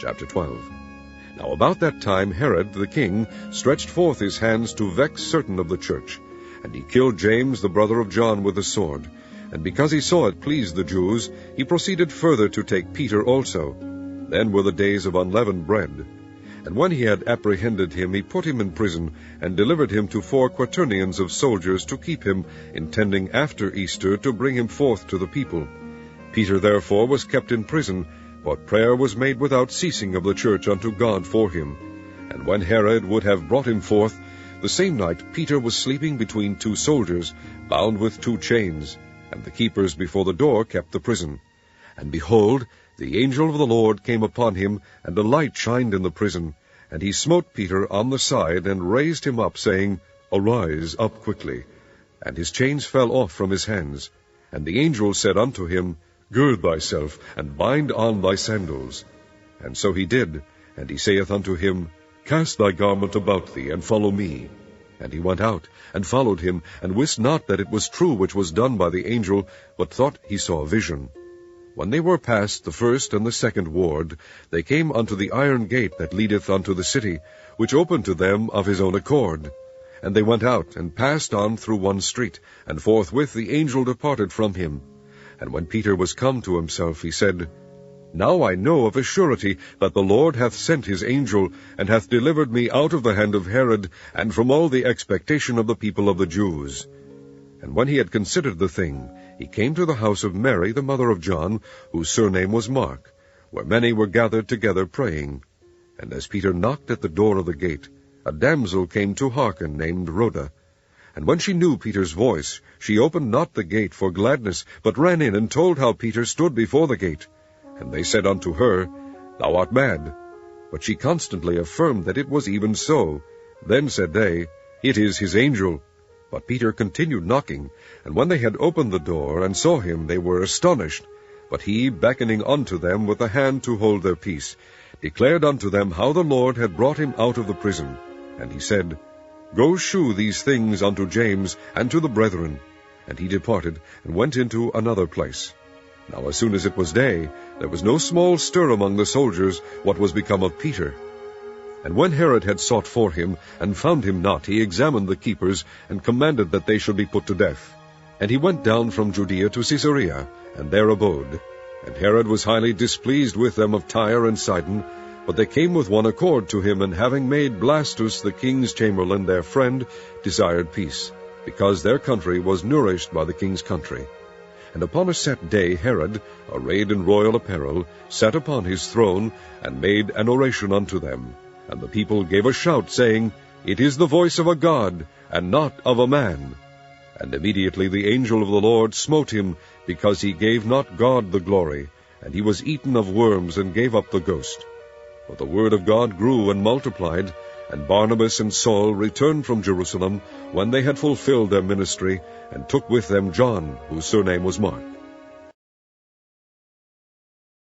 Chapter 12. Now about that time Herod the king stretched forth his hands to vex certain of the church, and he killed James the brother of John with the sword. And because he saw it pleased the Jews, he proceeded further to take Peter also. Then were the days of unleavened bread. And when he had apprehended him, he put him in prison, and delivered him to 4 quaternions of soldiers to keep him, intending after Easter to bring him forth to the people. Peter therefore was kept in prison, but prayer was made without ceasing of the church unto God for him. And when Herod would have brought him forth, the same night Peter was sleeping between 2 soldiers, bound with 2 chains, and the keepers before the door kept the prison. And behold, the angel of the Lord came upon him, and a light shined in the prison. And he smote Peter on the side, and raised him up, saying, Arise up quickly. And his chains fell off from his hands. And the angel said unto him, Gird thyself, and bind on thy sandals. And so he did. And he saith unto him, Cast thy garment about thee, and follow me. And he went out, and followed him, and wist not that it was true which was done by the angel, but thought he saw a vision. When they were past the first and the second ward, they came unto the iron gate that leadeth unto the city, which opened to them of his own accord. And they went out, and passed on through one street, and forthwith the angel departed from him. And when Peter was come to himself, he said, Now I know of a surety that the Lord hath sent his angel, and hath delivered me out of the hand of Herod, and from all the expectation of the people of the Jews. And when he had considered the thing, he came to the house of Mary, the mother of John, whose surname was Mark, where many were gathered together praying. And as Peter knocked at the door of the gate, a damsel came to hearken, named Rhoda. And when she knew Peter's voice, she opened not the gate for gladness, but ran in, and told how Peter stood before the gate. And they said unto her, Thou art mad. But she constantly affirmed that it was even so. Then said they, It is his angel. But Peter continued knocking, and when they had opened the door, and saw him, they were astonished. But he, beckoning unto them with the hand to hold their peace, declared unto them how the Lord had brought him out of the prison. And he said, Go shew these things unto James, and to the brethren. And he departed, and went into another place. Now as soon as it was day, there was no small stir among the soldiers, what was become of Peter. And when Herod had sought for him, and found him not, he examined the keepers, and commanded that they should be put to death. And he went down from Judea to Caesarea, and there abode. And Herod was highly displeased with them of Tyre and Sidon, but they came with one accord to him, and having made Blastus the king's chamberlain their friend, desired peace, because their country was nourished by the king's country. And upon a set day Herod, arrayed in royal apparel, sat upon his throne, and made an oration unto them. And the people gave a shout, saying, It is the voice of a God, and not of a man. And immediately the angel of the Lord smote him, because he gave not God the glory, and he was eaten of worms, and gave up the ghost. But the word of God grew and multiplied, and Barnabas and Saul returned from Jerusalem, when they had fulfilled their ministry, and took with them John, whose surname was Mark.